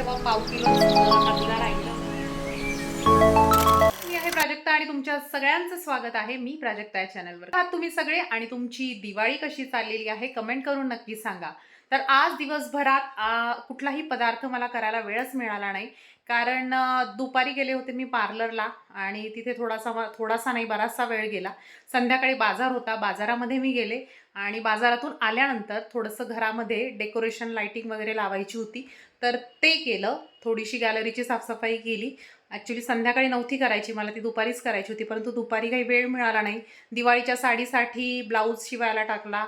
तेव्हा पाव किलो कांदा राहिला. मी आहे प्राजक्ता आणि तुमच्या सगळ्यांचं स्वागत आहे मी प्राजक्ता या चॅनलवर. आहात तुम्ही सगळे आणि तुमची दिवाळी कशी चाललेली आहे कमेंट करून नक्की सांगा. तर आज दिवसभरात कुठलाही पदार्थ मला करायला वेळच मिळाला नाही. कारण दुपारी गेले होते मी पार्लरला आणि तिथे थोडासा नाही बराचसा वेळ गेला. संध्याकाळी बाजार होता, बाजारामध्ये मी गेले आणि बाजारातून आल्यानंतर थोडंसं घरामध्ये डेकोरेशन लाइटिंग वगैरे लावायची होती, तर ते केलं. थोडीशी गॅलरीची साफसफाई केली. ॲक्च्युली संध्याकाळी नव्हती करायची, मला ती दुपारीच करायची होती, परंतु दुपारी काही वेळ मिळाला नाही. दिवाळीच्या साडीसाठी ब्लाऊज शिवायला टाकला,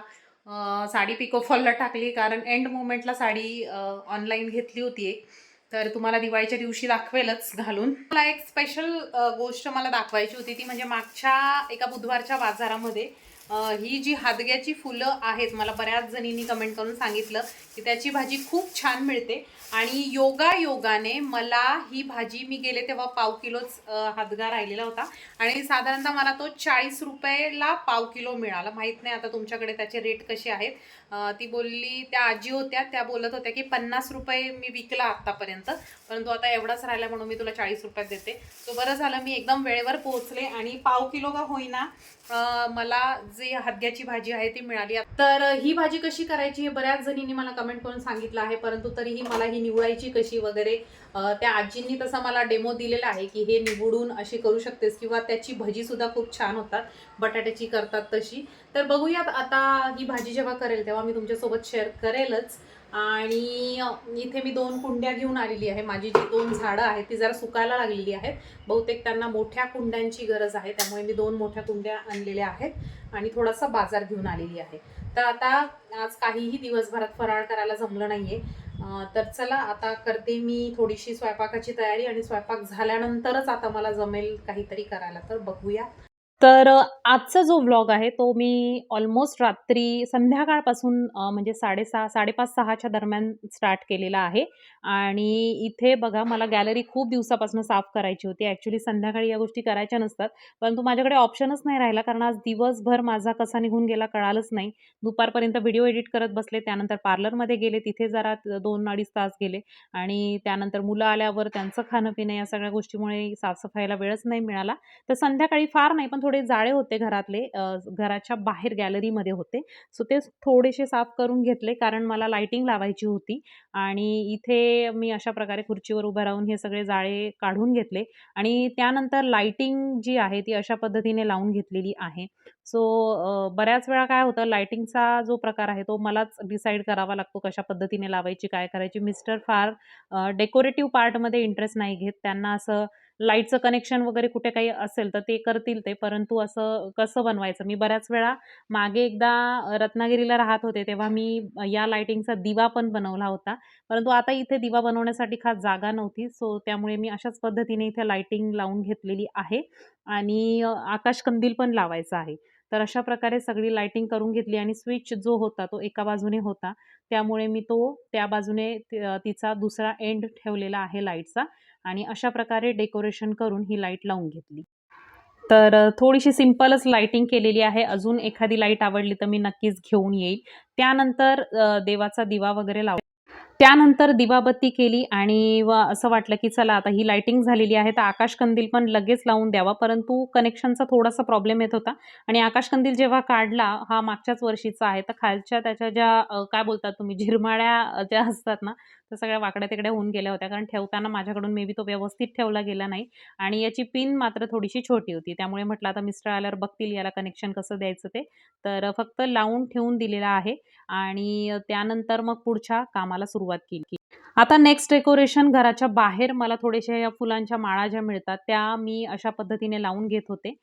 साडी पिकोफॉलला टाकली, कारण एंड मोमेंटला साडी ऑनलाईन घेतली होती एक, तर तुम्हाला दिवाळीच्या दिवशी दाखवेलच घालून. मला एक स्पेशल गोष्ट मला दाखवायची होती, ती म्हणजे मागच्या एका बुधवारच्या बाजारामध्ये ही जी हादग्याची फुलं आहेत, मला बऱ्याच जणींनी कमेंट करून सांगितलं की त्याची भाजी खूप छान मिळते आणि योगाने मला ही भाजी, मी गेले तेव्हा पाव किलोच हादगा राहिलेला होता आणि साधारणतः मला तो 40 रुपयाला पाव किलो मिळाला. माहीत नाही आता तुमच्याकडे त्याचे रेट कसे आहेत. ती बोलली, त्या आजी होत्या त्या बोलत होत्या की 50 रुपये मी विकला आत्तापर्यंत, परंतु आता एवढाच राहिला म्हणून मी तुला 40 रुपयात देते. तो बरं झालं मी एकदम वेळेवर पोहोचले आणि पाव किलो का होईना मला जी हादग्याची भाजी आहे ती मिळाली. तर ही भाजी कशी करायची हे बऱ्याच जणींनी मला कमेंट करून सांगितलं आहे, परंतु तरीही मला ही निवडायची कशी वगैरे त्या आजींनी तसा मला डेमो दिलेला आहे की हे निवडून अशी करू शकतेस, किंवा त्याची भजी सुद्धा खूप छान होतात, बटाट्याची करतात तशी. तर बघूयात आता ही भाजी जेव्हा करेल तेव्हा मी तुमच्यासोबत शेअर करेलच. आणि इथे मी 2 कुंड्या घेऊन आलेली आहे. माझी जी 2 झाडं आहेत ती जरा सुकायला लागलेली आहेत, बहुतेक त्यांना मोठ्या कुंड्यांची गरज आहे, त्यामुळे मी 2 मोठ्या कुंड्या आणलेल्या आहेत आणि थोडासा बाजार घेऊन आलेली आहे. तर आता आज काहीही दिवसभरात फराळ करायला जमलं नाहीये, तर चला आता करते मी थोडीशी स्वयंपाकाची तयारी आणि स्वयंपाक झाल्यानंतरच आता मला जमेल काहीतरी करायला, तर बघूया. तर आजचा जो व्लॉग आहे तो मी ऑलमोस्ट रात्री संध्याकाळपासून म्हणजे 6:30 5:30-6च्या दरम्यान स्टार्ट केलेला आहे. आणि इथे बघा, मला गॅलरी खूप दिवसापासून साफ करायची होती. ॲक्च्युली संध्याकाळी या गोष्टी करायच्या नसतात, परंतु माझ्याकडे ऑप्शनच नाही राहिला, कारण आज दिवसभर माझा कसा निघून गेला कळालंच नाही. दुपारपर्यंत व्हिडिओ एडिट करत बसले, त्यानंतर पार्लरमध्ये गेले, तिथे जरा 2-2.5 तास गेले आणि त्यानंतर मुलं आल्यावर त्यांचं खाणं-पिणं या सगळ्या गोष्टीमुळे साफसफाईला वेळच नाही मिळाला. तर संध्याकाळी फार नाही, पण थोडे जाळे होते घरातले, घराच्या बाहेर गॅलरीमध्ये होते. सो ते थोडेसे साफ करून घेतले, कारण मला लाइटिंग लावायची होती आणि इथे मी अशा प्रकारे खुर्चीवर उभं राहून हे सगळे जाळे काढून घेतले आणि त्यानंतर लाइटिंग जी आहे ती अशा पद्धतीने लावून घेतलेली आहे. सो बऱ्याच वेळा काय होतं, लाइटिंगचा जो प्रकार आहे तो मलाच डिसाईड करावा लागतो, कशा पद्धतीने लावायची, काय करायची. मिस्टर फार डेकोरेटिव्ह पार्टमध्ये इंटरेस्ट नाही घेत. त्यांना असं लाईटचं कनेक्शन वगैरे कुठे काही असेल तर ते करतील ते, परंतु असं कसं बनवायचं. मी बऱ्याच वेळा मागे एकदा रत्नागिरीला राहत होते, तेव्हा मी या लाइटिंगचा दिवा पण बनवला होता. परंतु आता इथे दिवा बनवण्यासाठी खास जागा नव्हती. सो त्यामुळे मी अशाच पद्धतीने इथे लाइटिंग लावून घेतलेली आहे आणि आकाशकंदील पण लावायचा आहे. तर अशा प्रकारे सगळी लाइटिंग करून घेतली आणि स्विच जो होता तो एका बाजूने होता. त्यामुळे मी तो त्या बाजूने तिचा दुसरा एंड ठेवलेला आहे लाईटचा आणि अशा प्रकारे डेकोरेशन करून ही लाईट लावून घेतली. तर थोडीशी सिंपलच लाइटिंग केलेली आहे. अजून एखादी लाईट आवडली तर मी नक्कीच घेऊन येईल. त्यानंतर देवाचा दिवा वगैरे त्यानंतर दिवाबत्ती केली आणि असं वाटलं की चला आता ही लाइटिंग झालेली आहे तर आकाशकंदील पण लगेच लावून द्यावा, परंतु कनेक्शनचा थोडासा प्रॉब्लेम येत होता आणि आकाशकंदील जेव्हा काढला, हा मागच्याच वर्षीचा आहे, तर खालच्या त्याच्या ज्या काय बोलतात तुम्ही, झिरमाळ्या ज्या असतात ना, त्या सगळ्या वाकड्या-तिकड्या होऊन गेल्या होत्या, कारण ठेवताना माझ्याकडून मे बी तो व्यवस्थित ठेवला गेला नाही आणि याची पिन मात्र थोडीशी छोटी होती. त्यामुळे म्हटलं आता मिस्टर आल्यावर बघतील याला कनेक्शन कसं द्यायचं ते. तर फक्त लावून ठेवून दिलेला आहे आणि त्यानंतर मग पुढच्या कामाला सुरुवात केली. आता नेक्स्ट डेकोरेशन, घराच्या बाहेर मला थोड्याशा या फुलांच्या माळा ज्या मिळतात त्या मी अशा पद्धतीने लावून घेत होते.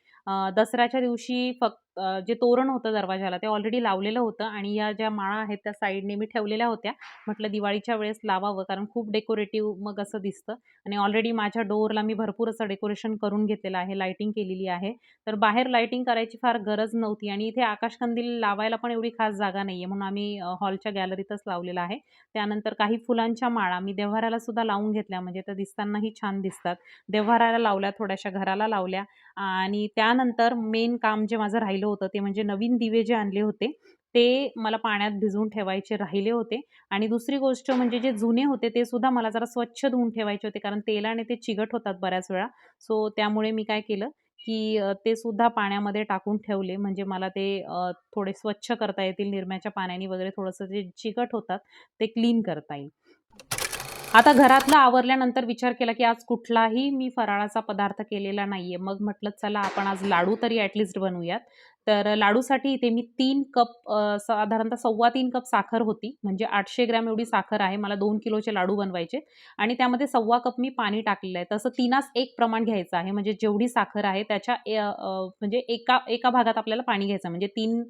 दसऱ्याच्या दिवशी फक्त जे तोरण होतं दरवाजाला ते ऑलरेडी लावलेलं होतं आणि या ज्या माळा आहेत त्या साईडने मी ठेवलेल्या होत्या. म्हटलं दिवाळीच्या वेळेस लावावं, कारण खूप डेकोरेटिव्ह मग असं दिसतं आणि ऑलरेडी माझ्या डोअरला मी भरपूर असं डेकोरेशन करून घेतलेलं आहे, लाइटिंग केलेली आहे. तर बाहेर लाइटिंग करायची फार गरज नव्हती आणि इथे आकाशकंदील लावायला पण एवढी खास जागा नाहीये, म्हणून आम्ही हॉलच्या गॅलरीतच लावलेला आहे. त्यानंतर काही फुलांच्या माळा मी देव्हाऱ्याला सुद्धा लावून घेतल्या, म्हणजे त्या दिसतानाही छान दिसतात. देव्हाऱ्याला लावल्या, थोड्याशा घराला लावल्या आणि त्यानंतर मेन काम जे माझं राहिलं होतं ते म्हणजे नवीन दिवे जे आणले होते ते मला पाण्यात भिजवून ठेवायचे राहिले होते. आणि दुसरी गोष्ट म्हणजे जे जुने होते ते सुद्धा मला जरा स्वच्छ धुवून ठेवायचे होते, कारण तेलाने ते चिकट होतात बऱ्याच वेळा. सो त्यामुळे मी काय केलं, की ते सुद्धा पाण्यामध्ये टाकून ठेवले, म्हणजे मला ते थोडे स्वच्छ करता येतील निरम्याच्या पाण्याने वगैरे, थोडंसं जे चिकट होतात ते क्लीन करता येईल. आता घरातलं आवरल्यानंतर विचार केला, की आज कुठलाही मी फराळाचा पदार्थ केलेला नाहीये. मग म्हटलं चला आपण आज लाडू तरी ॲटलीस्ट बनवूयात. तर लाडूसाठी इथे मी 3 कप साधारणतः 3.25 कप साखर होती. म्हणजे 800 ग्रॅम एवढी साखर आहे. मला 2 किलोचे लाडू बनवायचे आणि त्यामध्ये 1.25 कप मी पाणी टाकलेलं आहे. तसं 3:1 प्रमाण घ्यायचं आहे. म्हणजे जेवढी साखर आहे त्याच्या म्हणजे एका एका भागात आपल्याला पाणी घ्यायचं. म्हणजे 3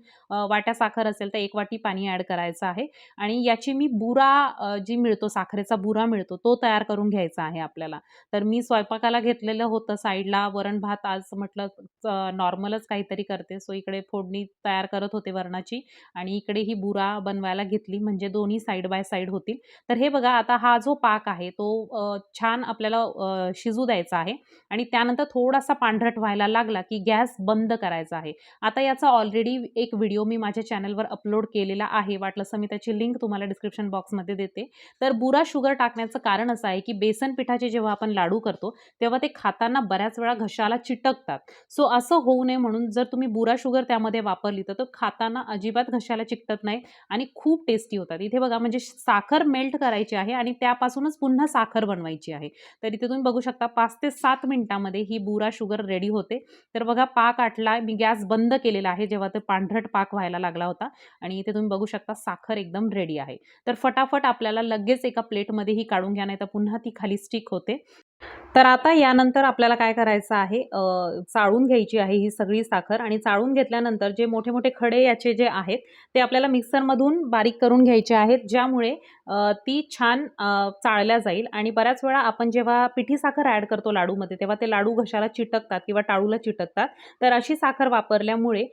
वाट्या साखर असेल तर 1 वाटी पाणी ॲड करायचं आहे. आणि याची मी बुरा जी मिळतो, साखरेचा बुरा मिळतो, तो तयार करून घ्यायचा आहे आपल्याला. तर मी स्वयंपाकाला घेतलेलं होतं साईडला. वरण-भात आज म्हटलं नॉर्मलच काहीतरी करते. सो इकडे फोडणी तयार करत होते वरणाची आणि इकडे ही बुरा बनवायला घेतली, म्हणजे दोन्ही साइड बाय साइड होतील. तर हे बघा, आता हा जो पाक आहे तो छान आपल्याला शिजू द्यायचा आहे आणि त्यानंतर थोडासा पांढरट व्हायला लागला, की गॅस बंद करायचा आहे. आता याचा ऑलरेडी एक व्हिडिओ मी माझ्या चॅनलवर अपलोड केलेला आहे. वाटलंस तर मी त्याची लिंक तुम्हाला डिस्क्रिप्शन बॉक्समध्ये देते. तर बुरा शुगर टाकण्याचं कारण असं आहे, की बेसन पिठाचे जेव्हा आपण लाडू करतो, तेव्हा ते खाताना बऱ्याच वेळा घशाला चिटकतात. सो असं होऊ नये म्हणून जर तुम्ही बुरा शुगर त्यामध्ये वापरली तर तो खाताना अजिबात घशाला चिकटत नाही आणि खूप टेस्टी होतात. इथे बघा, म्हणजे साखर मेल्ट करायची आहे आणि त्यापासूनच पुन्हा साखर बनवायची आहे. तर इथे तुम्ही बघू शकता 5 ते 7 मिनिटांमध्ये ही बुरा शुगर रेडी होते. तर बघा, पाक आटला. मी गॅस बंद केलेला आहे जेव्हा ते पांढरट पाक व्हायला लागला होता आणि इथे तुम्ही बघू शकता साखर एकदम रेडी आहे. तर फटाफट आपल्याला लगेच एका प्लेटमध्ये ही काढून घ्या, नाहीतर पुन्हा ती खाली स्टिक होते. तर आता यानंतर आपल्याला काय करायचं आहे, चाळून घ्यायची आहे ही सगळी साखर आणि चाळून घेतल्यानंतर जे मोठे-मोठे खडे याचे जे आहेत, ते आपल्याला मिक्सरमधून बारीक करून घ्यायचे आहेत, ज्यामुळे ती छान चाळल्या जाईल. आणि बऱ्याच वेळा आपण जेव्हा पिठी साखर ॲड करतो लाडूमध्ये, तेव्हा ते लाडू घशाला चिटकतात किंवा टाळूला चिटकतात. तर अशी साखर वापरल्यामुळे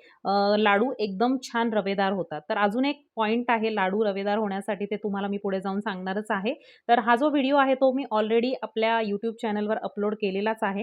लाडू एकदम छान रवेदार होतात. तर अजून एक पॉइंट आहे लाडू रवेदार होण्यासाठी, ते तुम्हाला मी पुढे जाऊन सांगणारच आहे. तर हा जो व्हिडिओ आहे तो मी ऑलरेडी आपल्या YouTube चॅनलवर अपलोड केलेलाच आहे.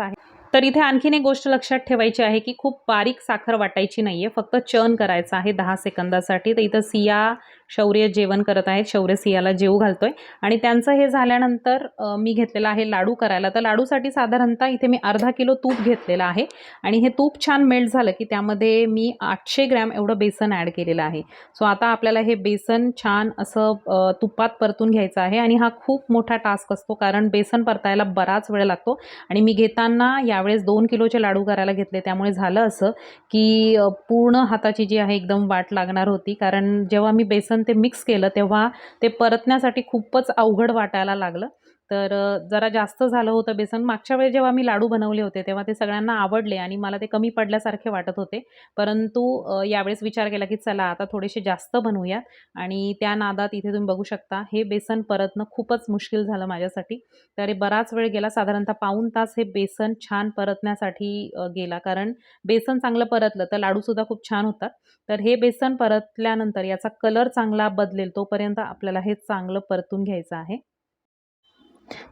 तर इथे आणखीन एक गोष्ट लक्षात ठेवायची आहे, की खूप बारीक साखर वाटायची नाहीये, फक्त चर्न करायचं आहे 10 सेकंदासाठी. तर इथं सिया, शौर्य जेवण करत आहेत. शौर्य सियाला जेवू घालतोय आणि त्यांचं हे झाल्यानंतर मी घेतलेला आहे लाडू करायला. तर लाडूसाठी साधारणतः इथे मी अर्धा किलो तूप घेतलेलं आहे आणि हे तूप छान मेल्ट झालं, की त्यामध्ये मी 800 ग्रॅम एवढं बेसन ॲड केलेलं आहे. सो आता आपल्याला हे बेसन छान असं तुपात परतून घ्यायचं आहे आणि हा खूप मोठा टास्क असतो, कारण बेसन परतायला बराच वेळ लागतो. आणि मी घेताना यावेळेस 2 किलोचे लाडू करायला घेतले, त्यामुळे झालं असं, की पूर्ण हाताची जी आहे एकदम वाट लागणार होती, कारण जेव्हा मी बेसन ते मिक्स केलं तेव्हा ते परतण्यासाठी खूपच अवघड वाटायला लागलं. तर जरा जास्त झालं होतं बेसन. मागच्या वेळेस जेव्हा मी लाडू बनवले होते तेव्हा ते सगळ्यांना आवडले आणि मला ते कमी पडल्यासारखे वाटत होते. परंतु यावेळेस विचार केला, की चला आता थोडेसे जास्त बनवूयात आणि त्या नादात इथे तुम्ही बघू शकता हे बेसन परतणं खूपच मुश्किल झालं माझ्यासाठी. तर बराच वेळ गेला, साधारणतः पाऊण तास हे बेसन छान परतण्यासाठी गेला, कारण बेसन चांगलं परतलं तर लाडूसुद्धा खूप छान होतात. तर हे बेसन परतल्यानंतर याचा कलर चांगला बदलेल तोपर्यंत आपल्याला हे चांगलं परतून घ्यायचं आहे.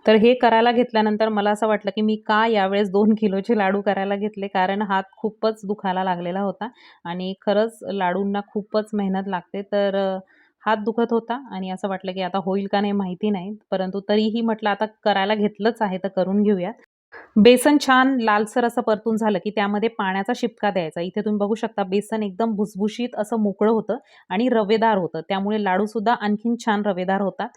तर हे करायला घेतल्यानंतर मला असं वाटलं, की मी का यावेळेस 2 किलोचे लाडू करायला घेतले, कारण हात खूपच दुखायला लागलेला होता आणि खरंच लाडूंना खूपच मेहनत लागते. तर हात दुखत होता आणि असं वाटलं, की आता होईल का नाही माहिती नाही. परंतु तरीही म्हटलं आता करायला घेतलंच आहे तर करून घेऊया. बेसन छान लालसर असं परतून झालं, की त्यामध्ये पाण्याचा शिपका द्यायचा. इथे तुम्ही बघू शकता बेसन एकदम भुसभुशीत असं मोकळं होतं आणि रवेदार होतं. त्यामुळे लाडूसुद्धा आणखीन छान रवेदार होतात.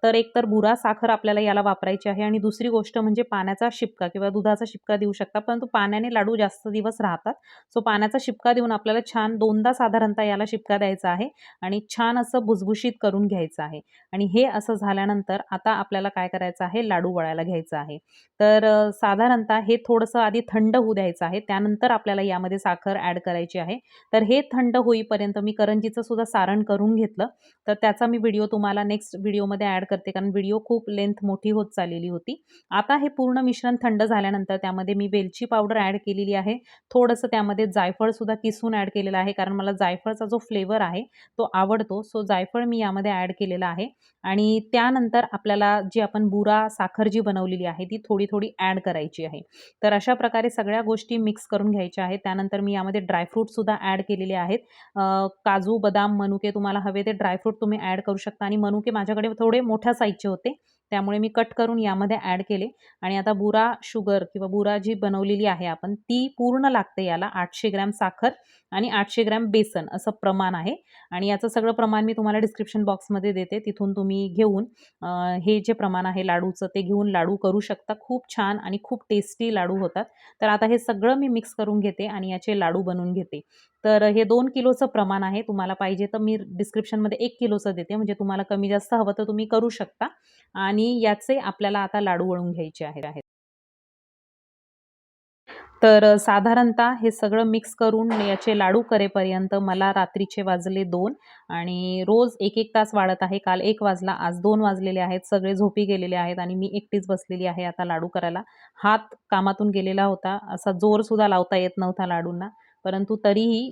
तर एकतर बुरा साखर आपल्याला याला वापरायची आहे आणि दुसरी गोष्ट म्हणजे पाण्याचा शिपका किंवा दुधाचा शिपका देऊ शकता. परंतु पाण्याने लाडू जास्त दिवस राहतात. सो पाण्याचा शिपका देऊन आपल्याला छान 2दा साधारणतः याला शिपका द्यायचा आहे आणि छान असं भुसभुशीत करून घ्यायचं आहे. आणि हे असं झाल्यानंतर आता आपल्याला काय करायचं आहे, लाडू वळायला घ्यायचं आहे. तर साधारणतः हे थोडंसं आधी थंड होऊ द्यायचं आहे. त्यानंतर आपल्याला यामध्ये साखर ॲड करायची आहे. तर हे थंड होईपर्यंत मी करंजीचं सुद्धा सारण करून घेतलं. तर त्याचा मी व्हिडिओ तुम्हाला नेक्स्ट व्हिडिओमध्ये ॲड करते, कारण व्हिडिओ खूप लेंथ मोठी होत चाललेली होती. आता हे पूर्ण मिश्रण थंड झाल्यानंतर त्यामध्ये मी वेलची पावडर ॲड केलेली आहे. थोडंसं त्यामध्ये जायफळसुद्धा किसून ॲड केलेलं आहे, कारण मला जायफळचा जो फ्लेवर आहे तो आवडतो. सो जायफळ मी यामध्ये ॲड केलेलं आहे आणि त्यानंतर आपल्याला जी आपण बुरा साखर जी बनवलेली आहे ती थोडी-थोडी ॲड करायची करायची आहे. तर अशा प्रकारे सगळ्या गोष्टी मिक्स करून घ्यायच्या आहेत. त्यानंतर मी यामध्ये ड्रायफ्रूटसुद्धा ॲड केलेले आहेत. काजू, बदाम, मनुके तुम्हाला हवे ते ड्रायफ्रूट तुम्ही ॲड करू शकता आणि मनुके माझ्याकडे थोडे मोठ्या साईजचे होते. त्यामुळे मी कट करून यामध्ये ॲड केले आणि आता बुरा शुगर किंवा बुरा जी बनवलेली आहे आपण ती पूर्ण लागते याला. 800 ग्रॅम साखर आणि 800 ग्रॅम बेसन असं प्रमाण आहे आणि याचं सगळं प्रमाण मी तुम्हाला डिस्क्रिप्शन बॉक्समध्ये देते. तिथून तुम्ही घेऊन हे जे प्रमाण आहे लाडूचं ते घेऊन लाडू करू शकता. खूप छान आणि खूप टेस्टी लाडू होतात. तर आता हे सगळं मी मिक्स करून घेते आणि याचे लाडू बनवून घेते. तर हे 2 किलोचं प्रमाण आहे. तुम्हाला पाहिजे तर मी डिस्क्रिप्शनमध्ये 1 किलोचं देते. म्हणजे तुम्हाला कमी जास्त हवं तर तुम्ही करू शकता आणि याचे आपल्याला आता लाडू वळून घ्यायचे आहेत. तर साधारणतः हे सगळं मिक्स करून याचे लाडू करेपर्यंत मला रात्रीचे वाजले 2 आणि रोज 1-1 तास वाढत आहे. काल 1 वाजला, आज 2 वाजलेले आहेत. सगळे झोपी गेलेले आहेत आणि मी एकटीच बसलेली आहे आता लाडू करायला. हात कामातून गेलेला होता. असा जोरसुद्धा लावता येत नव्हता लाडूंना. परंतु तरीही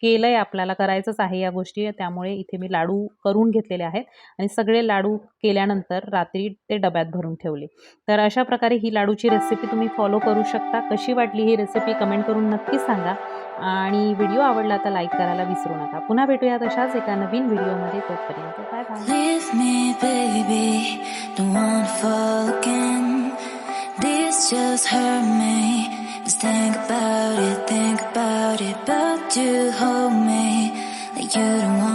केलंय आपल्याला करायचंच आहे या गोष्टी. त्यामुळे इथे मी लाडू करून घेतलेले आहेत आणि सगळे लाडू केल्यानंतर रात्री ते डब्यात भरून ठेवले. तर अशा प्रकारे ही लाडूची रेसिपी तुम्ही फॉलो करू शकता. कशी वाटली ही रेसिपी कमेंट करून नक्की सांगा आणि व्हिडिओ आवडला तर लाईक करायला विसरू नका. पुन्हा भेटूयात अशाच एका नवीन व्हिडिओमध्ये. तोपर्यंत bye bye. Leave me, baby, don't wanna fall again. This just hurt me. Just think about it, but you hold me like you don't want